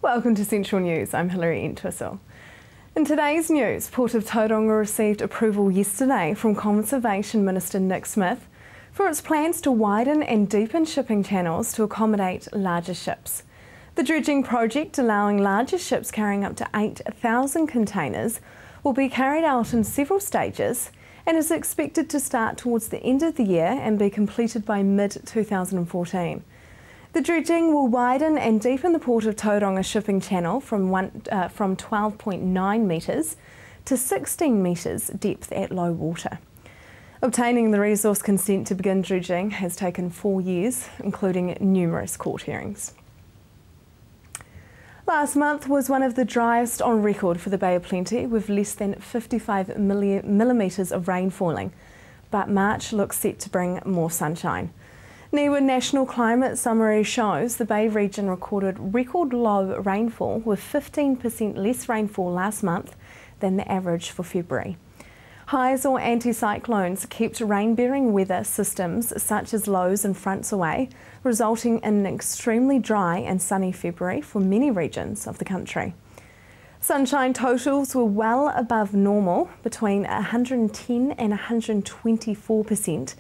Welcome to Central News, I'm Hilary Entwistle. In today's news, Port of Tauranga received approval yesterday from Conservation Minister Nick Smith for its plans to widen and deepen shipping channels to accommodate larger ships. The dredging project, allowing larger ships carrying up to 8,000 containers, will be carried out in several stages and is expected to start towards the end of the year and be completed by mid-2014. The dredging will widen and deepen the Port of Tauranga shipping channel from 12.9 metres to 16 metres depth at low water. Obtaining the resource consent to begin dredging has taken 4 years, including numerous court hearings. Last month was one of the driest on record for the Bay of Plenty, with less than 55 millimetres of rain falling, but March looks set to bring more sunshine. NewsWednesday National Climate Summary shows the Bay region recorded record low rainfall, with 15% less rainfall last month than the average for February. Highs or anticyclones kept rain-bearing weather systems such as lows and fronts away, resulting in an extremely dry and sunny February for many regions of the country. Sunshine totals were well above normal, between 110 and 124%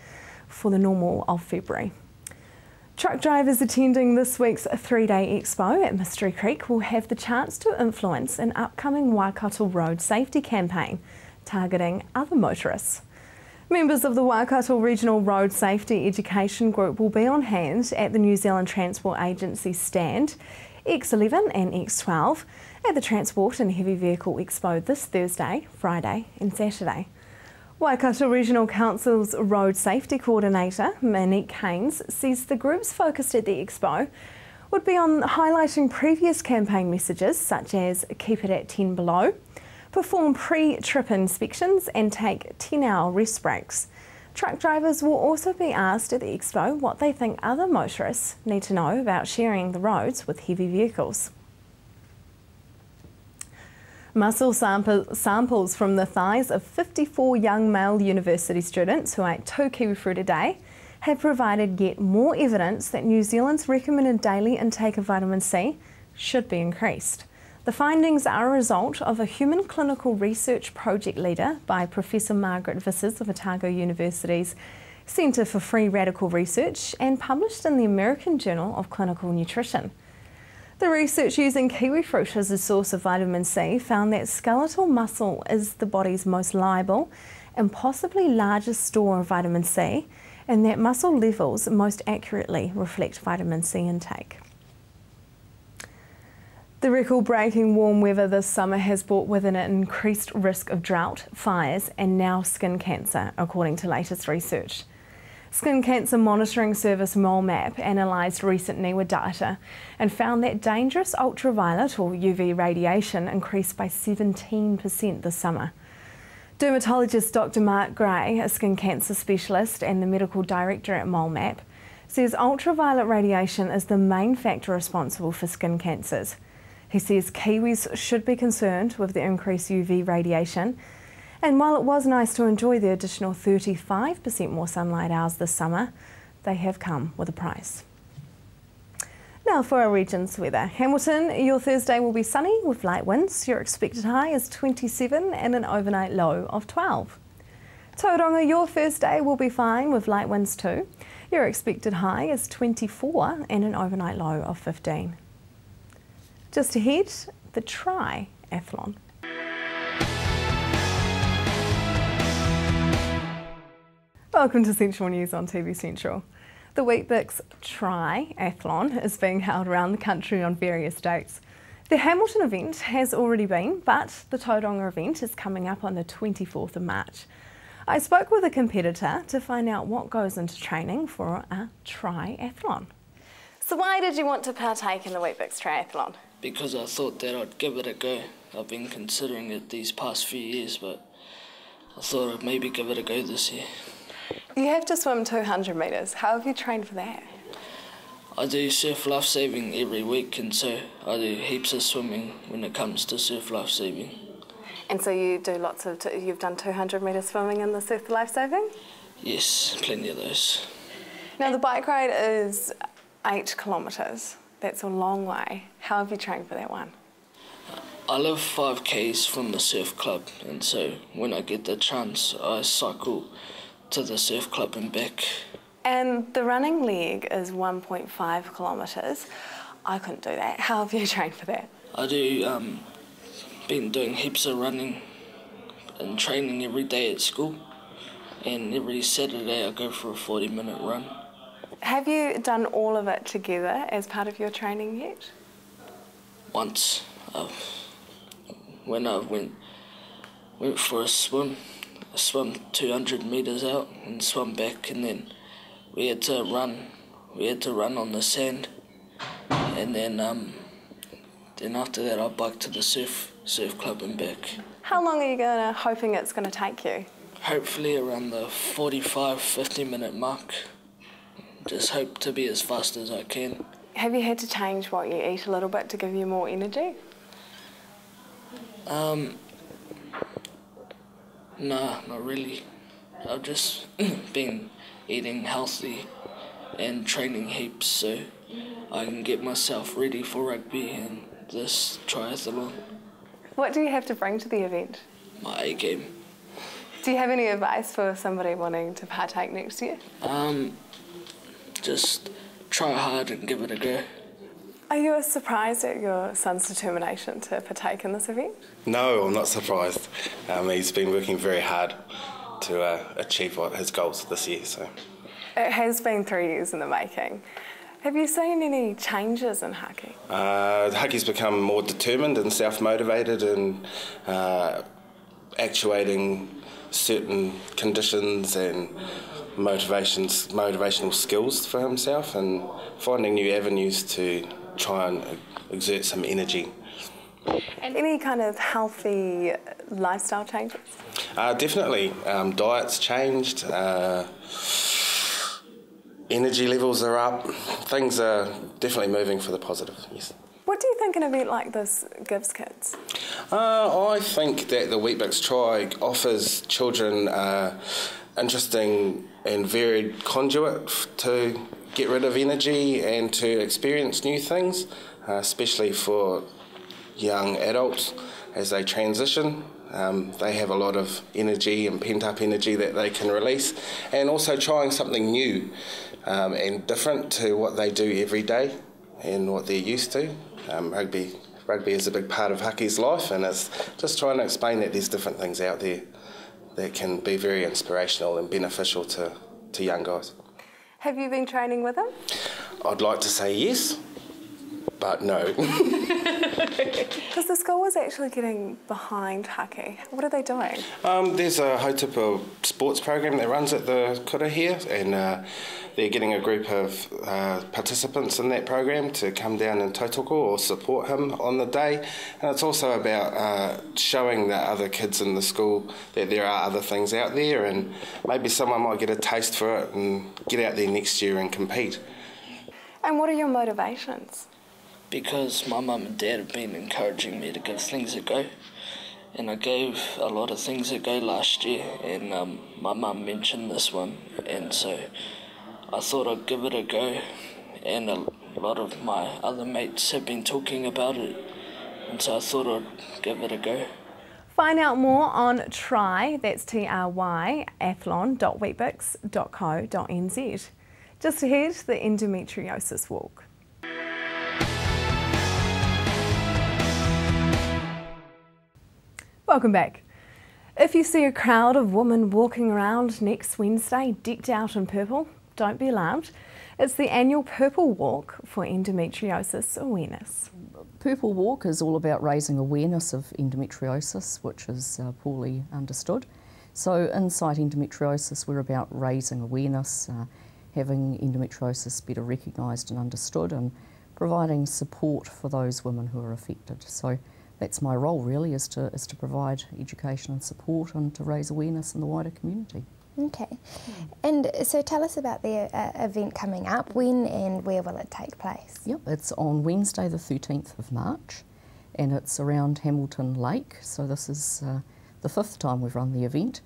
for the normal of February. Truck drivers attending this week's 3-day expo at Mystery Creek will have the chance to influence an upcoming Waikato road safety campaign targeting other motorists. Members of the Waikato Regional Road Safety Education Group will be on hand at the New Zealand Transport Agency stand X11 and X12 at the Transport and Heavy Vehicle Expo this Thursday, Friday and Saturday. Waikato Regional Council's Road Safety Coordinator, Monique Haynes, says the groups focused at the Expo would be on highlighting previous campaign messages such as keep it at 10 below, perform pre-trip inspections and take 10-hour rest breaks. Truck drivers will also be asked at the Expo what they think other motorists need to know about sharing the roads with heavy vehicles. Muscle samples from the thighs of 54 young male university students who ate 2 kiwifruit a day have provided yet more evidence that New Zealand's recommended daily intake of vitamin C should be increased. The findings are a result of a human clinical research project leader by Professor Margaret Vissers of Otago University's Centre for Free Radical Research and published in the American Journal of Clinical Nutrition. The research using kiwifruit as a source of vitamin C found that skeletal muscle is the body's most liable and possibly largest store of vitamin C, and that muscle levels most accurately reflect vitamin C intake. The record-breaking warm weather this summer has brought with it an increased risk of drought, fires and now skin cancer, according to latest research. Skin Cancer Monitoring Service MoleMap analysed recent NIWA data and found that dangerous ultraviolet or UV radiation increased by 17% this summer. Dermatologist Dr. Mark Gray, a skin cancer specialist and the medical director at MoleMap, says ultraviolet radiation is the main factor responsible for skin cancers. He says Kiwis should be concerned with the increased UV radiation, and while it was nice to enjoy the additional 35% more sunlight hours this summer, they have come with a price. Now for our region's weather. Hamilton, your Thursday will be sunny with light winds. Your expected high is 27 and an overnight low of 12. Tauranga, your Thursday will be fine with light winds too. Your expected high is 24 and an overnight low of 15. Just ahead, the triathlon. Welcome to Central News on TV Central. The Weet-Bix Triathlon is being held around the country on various dates. The Hamilton event has already been, but the Tauranga event is coming up on the 24th of March. I spoke with a competitor to find out what goes into training for a triathlon. So why did you want to partake in the Weet-Bix Triathlon? Because I thought that I'd give it a go. I've been considering it these past few years, but I thought I'd maybe give it a go this year. You have to swim 200 metres. How have you trained for that? I do surf life saving every week, and so I do heaps of swimming when it comes to surf life saving. And so you do you've done 200 metre swimming in the surf life saving? Yes, plenty of those. Now the bike ride is 8 kilometres. That's a long way. How have you trained for that one? I live 5k's from the surf club, and so when I get the chance, I cycle to the surf club and back. And the running leg is 1.5 kilometres. I couldn't do that. How have you trained for that? I do, been doing heaps of running and training every day at school, and every Saturday I go for a 40-minute run. Have you done all of it together as part of your training yet? Once, when I went for a swim, I swam 200 metres out and swam back, and then we had to run on the sand, and then after that I biked to the surf club and back. How long are you hoping it's going to take you? Hopefully around the 45-50 minute mark. Just hope to be as fast as I can. Have you had to change what you eat a little bit to give you more energy? Nah, not really. I've just been eating healthy and training heaps so I can get myself ready for rugby and this triathlon. What do you have to bring to the event? My A game. Do you have any advice for somebody wanting to partake next year? Just try hard and give it a go. Are you surprised at your son's determination to partake in this event? No, I'm not surprised. He's been working very hard to achieve his goals this year. So it has been 3 years in the making. Have you seen any changes in Haki? Haki's become more determined and self-motivated and actuating certain conditions and motivational skills for himself and finding new avenues to try and exert some energy. And any kind of healthy lifestyle changes? Definitely. Diet's changed. Energy levels are up. Things are definitely moving for the positive, yes. What do you think an event like this gives kids? I think that the Weet-Bix Try offers children interesting and varied conduit to get rid of energy and to experience new things, especially for young adults as they transition. They have a lot of energy and pent-up energy that they can release, and also trying something new and different to what they do every day and what they're used to. Rugby is a big part of Haki's life, and it's just trying to explain that there's different things out there that can be very inspirational and beneficial to young guys. Have you been training with him? I'd like to say yes, but no. Because the school is actually getting behind Haki. What are they doing? There's a Hautapa sports program that runs at the kura here, and they're getting a group of participants in that program to come down and tautoko or support him on the day. And it's also about showing the other kids in the school that there are other things out there, and maybe someone might get a taste for it and get out there next year and compete. And what are your motivations? Because my mum and dad have been encouraging me to give things a go, and I gave a lot of things a go last year, and my mum mentioned this one, and so I thought I'd give it a go, and a lot of my other mates have been talking about it, and so I thought I'd give it a go. Find out more on Try, that's T-R-Y, athlon.weet-bix.co.nz. Just ahead, the endometriosis walk. Welcome back. If you see a crowd of women walking around next Wednesday decked out in purple, don't be alarmed. It's the annual Purple Walk for endometriosis awareness. Purple Walk is all about raising awareness of endometriosis, which is poorly understood. So inside endometriosis, we're about raising awareness, having endometriosis better recognised and understood, and providing support for those women who are affected. So that's my role really, is to provide education and support and to raise awareness in the wider community. Okay. And so tell us about the event coming up. When and where will it take place? Yep, it's on Wednesday the 13th of March and it's around Hamilton Lake. So this is the 5th time we've run the event.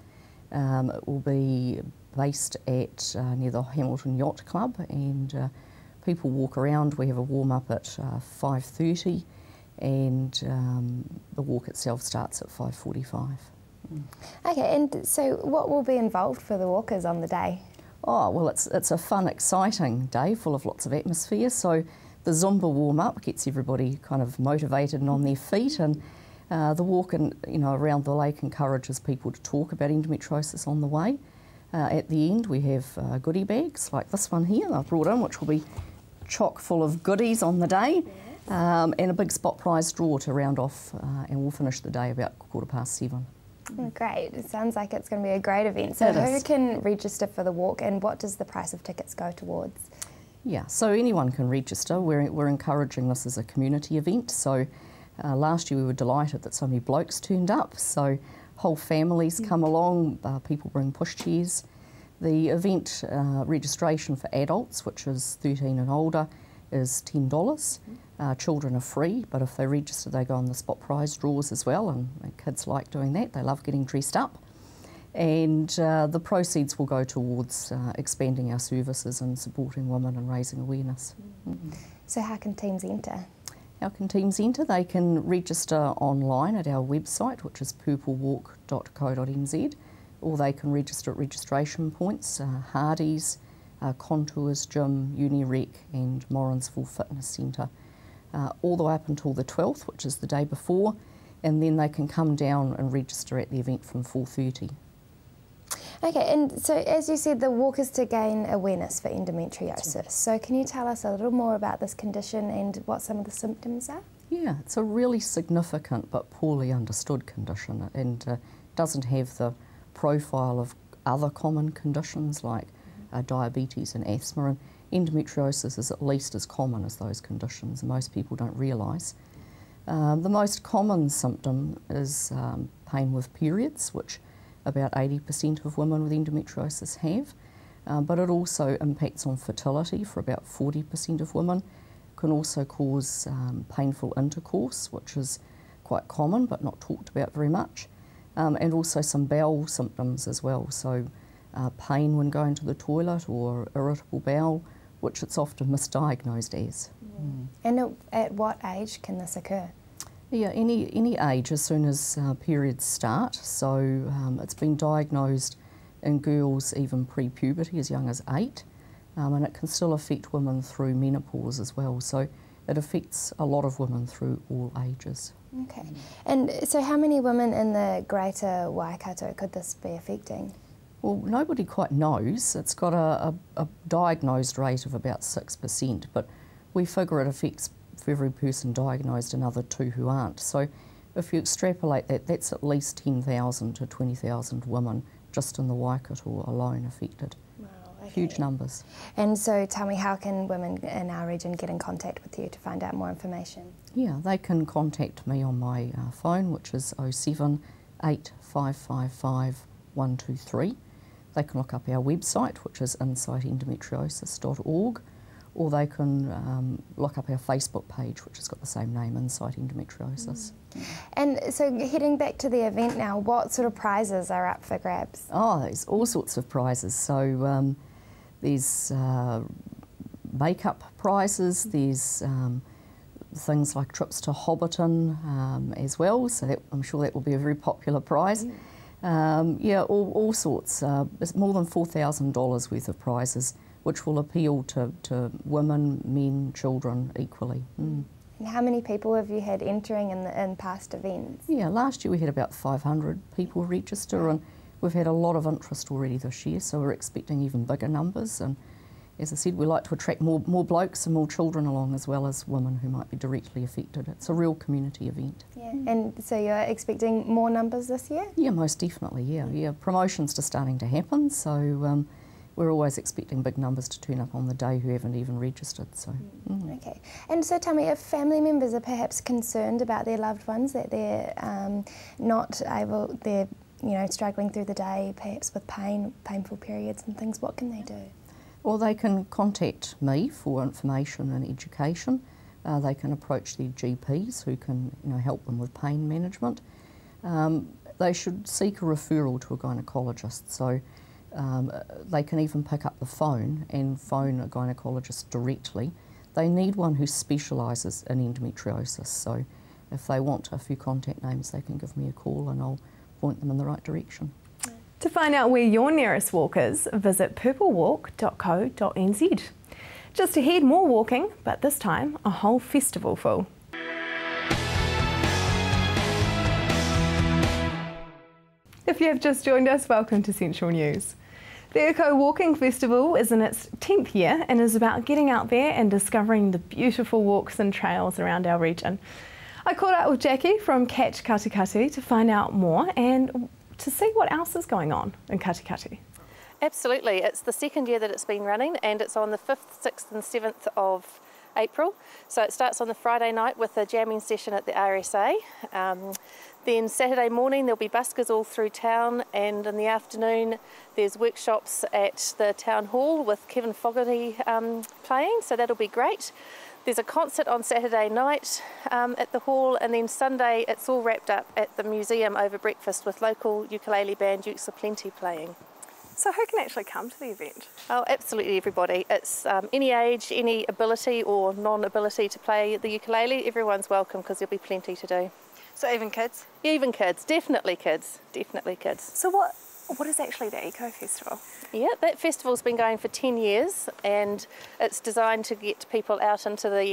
It will be based at near the Hamilton Yacht Club, and people walk around. We have a warm-up at 5:30 and the walk itself starts at 5:45. Okay, and so what will be involved for the walkers on the day? Oh, well, it's a fun, exciting day full of lots of atmosphere. So the Zumba warm-up gets everybody kind of motivated and on their feet, and the walk around the lake encourages people to talk about endometriosis on the way. At the end, we have goodie bags like this one here I've brought in, which will be chock full of goodies on the day, and a big spot prize draw to round off, and we'll finish the day about 7:15. Oh, great. It sounds like it's going to be a great event. So who can register for the walk, and what does the price of tickets go towards? Yeah, so anyone can register. We're encouraging this as a community event. So last year we were delighted that so many blokes turned up. So whole families come along, people bring pushchairs. The event registration for adults, which is 13 and older, is $10. Children are free, but if they register they go on the spot prize draws as well, and kids like doing that. They love getting dressed up. And the proceeds will go towards expanding our services and supporting women and raising awareness. So how can teams enter? How can teams enter? They can register online at our website, which is purplewalk.co.nz, or they can register at registration points, Hardy's, Contours Gym, Unirec and Morrinsville Fitness Centre, all the way up until the 12th, which is the day before, and then they can come down and register at the event from 4:30. Okay, and so as you said, the walk is to gain awareness for endometriosis. So can you tell us a little more about this condition and what some of the symptoms are? Yeah, it's a really significant but poorly understood condition, and doesn't have the profile of other common conditions like diabetes and asthma, and endometriosis is at least as common as those conditions, and most people don't realise. The most common symptom is pain with periods, which about 80% of women with endometriosis have, but it also impacts on fertility for about 40% of women. Can also cause painful intercourse, which is quite common but not talked about very much, and also some bowel symptoms as well, so pain when going to the toilet or irritable bowel, which it's often misdiagnosed as. And at what age can this occur? Yeah, any age as soon as periods start. So it's been diagnosed in girls even pre-puberty as young as 8, and it can still affect women through menopause as well. So it affects a lot of women through all ages. Okay, and so how many women in the greater Waikato could this be affecting? Well, nobody quite knows. It's got a diagnosed rate of about 6%, but we figure it affects, for every person diagnosed, another 2 who aren't. So if you extrapolate that, that's at least 10,000 to 20,000 women just in the Waikato alone affected. Wow, okay. Huge numbers. And so tell me, how can women in our region get in contact with you to find out more information? Yeah, they can contact me on my phone, which is 07 8555 123. They can look up our website, which is insightendometriosis.org, or they can look up our Facebook page, which has got the same name, Insight Endometriosis. And so heading back to the event now, what sort of prizes are up for grabs? Oh, there's all sorts of prizes. So there's makeup prizes, there's things like trips to Hobbiton as well, so that, I'm sure that will be a very popular prize. Yeah, all sorts. It's more than $4,000 worth of prizes, which will appeal to women, men, children equally. And how many people have you had entering in past events? Yeah, last year we had about 500 people register, and we've had a lot of interest already this year, so we're expecting even bigger numbers. And as I said, we like to attract more blokes and more children along, as well as women who might be directly affected. It's a real community event. Yeah, and so you're expecting more numbers this year? Yeah, most definitely, yeah. Promotions are starting to happen, so we're always expecting big numbers to turn up on the day who haven't even registered. So. Okay, and so tell me, if family members are perhaps concerned about their loved ones, that they're not able, they're struggling through the day, perhaps with painful periods and things, what can they do? Well, they can contact me for information and education. They can approach their GPs who can help them with pain management. They should seek a referral to a gynaecologist. So They can even pick up the phone and phone a gynaecologist directly. They need one who specialises in endometriosis, so if they want a few contact names, they can give me a call and I'll point them in the right direction. To find out where your nearest walk is, visit purplewalk.co.nz. Just ahead, more walking, but this time a whole festival full. If you have just joined us, welcome to Central News. The Eco Walking Festival is in its 10th year and is about getting out there and discovering the beautiful walks and trails around our region. I caught up with Jackie from Catch Katikati to find out more and to see what else is going on in Katikati. Absolutely, it's the second year that it's been running and it's on the 5th, 6th and 7th of April. So it starts on the Friday night with a jamming session at the RSA. Then Saturday morning there'll be buskers all through town, and in the afternoon there's workshops at the town hall with Kevin Fogarty playing, so that'll be great. There's a concert on Saturday night at the hall, and then Sunday it's all wrapped up at the museum over breakfast with local ukulele band Ukes of Plenty playing. So who can actually come to the event? Oh, absolutely everybody. It's any age, any ability or non-ability to play the ukulele. Everyone's welcome because there'll be plenty to do. So even kids? Even kids, definitely kids, definitely kids. So what is actually the Eco Festival? Yeah, that festival's been going for 10 years and it's designed to get people out into the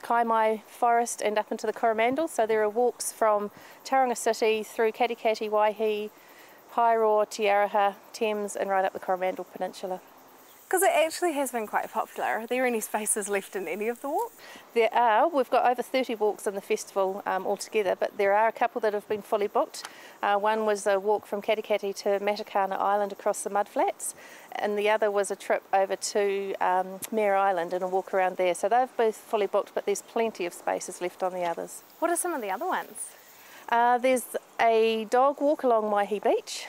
Kaimai forest and up into the Coromandel. So there are walks from Tauranga City through Katikati, Waihi, Paeroa, Te Araha, Thames and right up the Coromandel Peninsula. Because it actually has been quite popular. Are there any spaces left in any of the walks? There are. We've got over 30 walks in the festival altogether, but there are a couple that have been fully booked. One was a walk from Katikati to Matakana Island across the mudflats, and the other was a trip over to Mare Island and a walk around there. So they've both fully booked, but there's plenty of spaces left on the others. What are some of the other ones? There's a dog walk along Waihi Beach.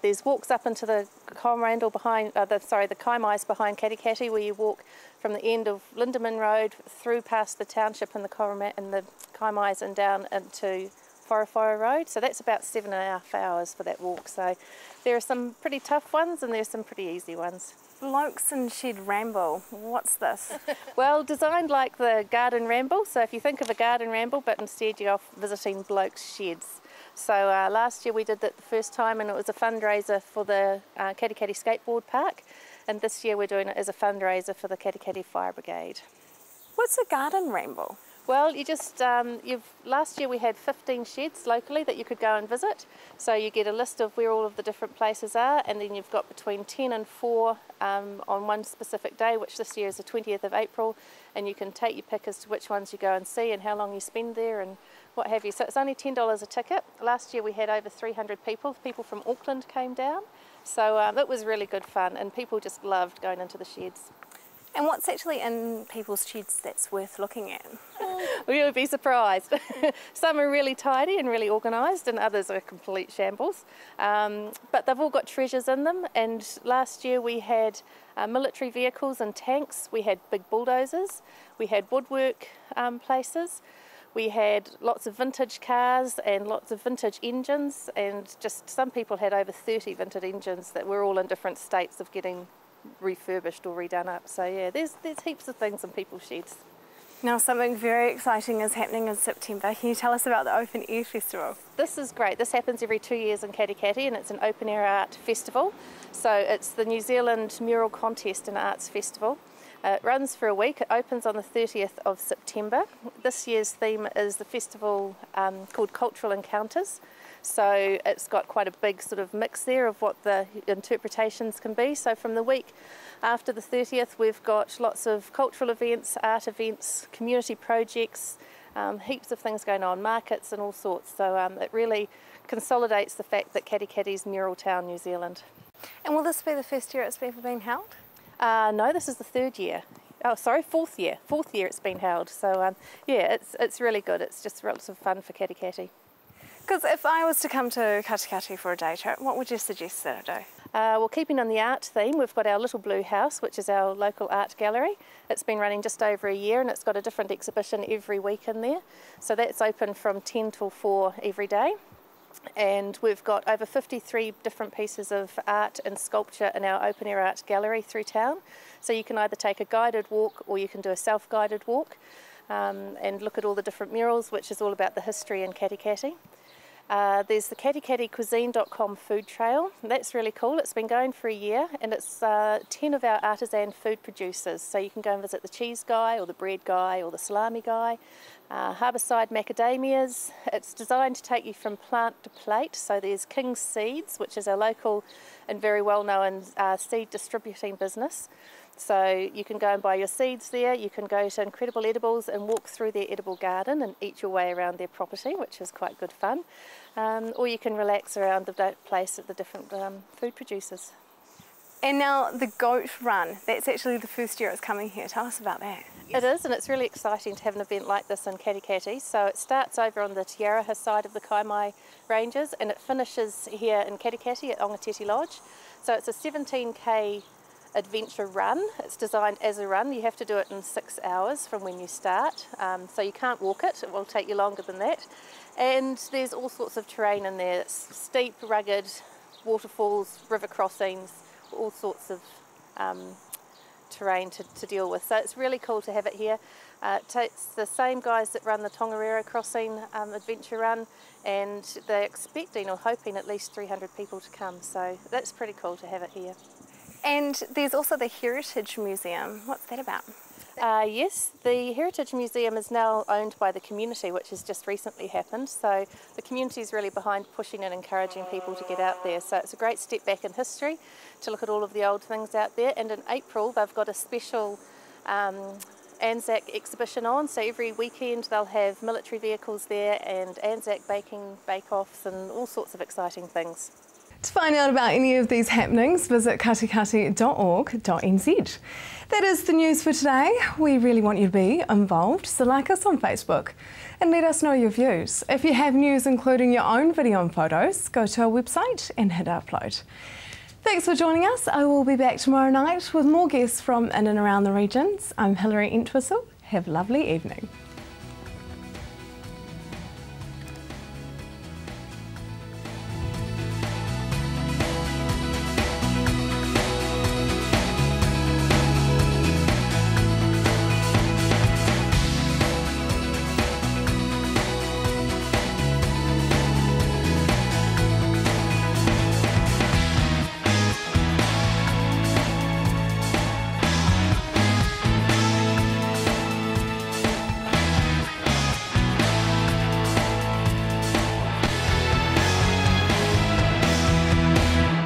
There's walks up into the Coromandel behind, the Kaimais behind Katikati, where you walk from the end of Lindeman Road through past the township and the Kaimais and down into Wharawhara Road. So that's about 7.5 hours for that walk. So there are some pretty tough ones and there's some pretty easy ones. Blokes and Shed Ramble, what's this? Well, designed like the garden ramble. So if you think of a garden ramble, but instead you're off visiting blokes' sheds. So last year we did that the first time and it was a fundraiser for the Katikati Skateboard Park. And this year we're doing it as a fundraiser for the Katikati Fire Brigade. What's a garden ramble? Well, you just, last year we had 15 sheds locally that you could go and visit. So you get a list of where all of the different places are, and then you've got between 10 and 4 on one specific day, which this year is the 20th of April, and you can take your pick as to which ones you go and see and how long you spend there and what have you. So it's only $10 a ticket. Last year we had over 300 people. People from Auckland came down. So it was really good fun, and people just loved going into the sheds. And what's actually in people's sheds that's worth looking at? We would be surprised. Some are really tidy and really organised and others are complete shambles. But they've all got treasures in them, and last year we had military vehicles and tanks, we had big bulldozers, we had woodwork places, we had lots of vintage cars and lots of vintage engines, and just some people had over 30 vintage engines that were all in different states of getting refurbished or redone up. So yeah, there's heaps of things in people's sheds. Now something very exciting is happening in September. Can you tell us about the Open Air Festival? This is great. This happens every 2 years in Katikati and it's an open air art festival. So it's the New Zealand Mural Contest and Arts Festival. It runs for a week. It opens on the 30th of September. This year's theme is the festival called Cultural Encounters. So it's got quite a big sort of mix there of what the interpretations can be. So from the week after the 30th, we've got lots of cultural events, art events, community projects, heaps of things going on, markets and all sorts. So it really consolidates the fact that Katikati's Mural Town, New Zealand. And will this be the first year it's ever been held? No, this is the third year. Oh, sorry, fourth year. Fourth year it's been held. So yeah, it's really good. It's just lots of fun for Katikati. Because if I was to come to Katikati for a day trip, what would you suggest that I do? Well, keeping on the art theme, we've got our Little Blue House, which is our local art gallery. It's been running just over a year and it's got a different exhibition every week in there. So that's open from 10 till 4 every day. And we've got over 53 different pieces of art and sculpture in our open air art gallery through town. So you can either take a guided walk or you can do a self-guided walk and look at all the different murals, which is all about the history in Katikati. There's the KatikatiCuisine.com food trail. That's really cool. It's been going for a year, and it's 10 of our artisan food producers. So you can go and visit the cheese guy or the bread guy or the salami guy. Harbourside macadamias. It's designed to take you from plant to plate. So there's King's Seeds, which is our local and very well-known seed distributing business. So you can go and buy your seeds there. You can go to Incredible Edibles and walk through their edible garden and eat your way around their property, which is quite good fun. Or you can relax around the place at the different food producers. And now the goat run, that's actually the first year it's coming here. Tell us about that. It is, and it's really exciting to have an event like this in Katikati. So it starts over on the Te Araha side of the Kaimai Ranges, and it finishes here in Katikati at Ongateti Lodge. So it's a 17k adventure run. It's designed as a run. You have to do it in 6 hours from when you start, so you can't walk it. It will take you longer than that. And there's all sorts of terrain in there. It's steep, rugged, waterfalls, river crossings, all sorts of terrain to deal with. So it's really cool to have it here. It's the same guys that run the Tongariro Crossing adventure run, and they're expecting or hoping at least 300 people to come. So that's pretty cool to have it here. And there's also the Heritage Museum. What's that about? Yes, the Heritage Museum is now owned by the community, which has just recently happened. So the community is really behind pushing and encouraging people to get out there. So it's a great step back in history to look at all of the old things out there. And in April, they've got a special Anzac exhibition on. So every weekend they'll have military vehicles there and Anzac baking bake-offs and all sorts of exciting things. To find out about any of these happenings, visit katikati.org.nz. That is the news for today. We really want you to be involved, so like us on Facebook and let us know your views. If you have news including your own video and photos, go to our website and hit upload. Thanks for joining us. I will be back tomorrow night with more guests from in and around the regions. I'm Hilary Entwistle. Have a lovely evening.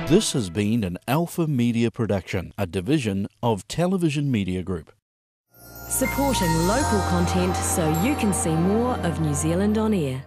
This has been an Alpha Media production, a division of Television Media Group. Supporting local content so you can see more of New Zealand on air.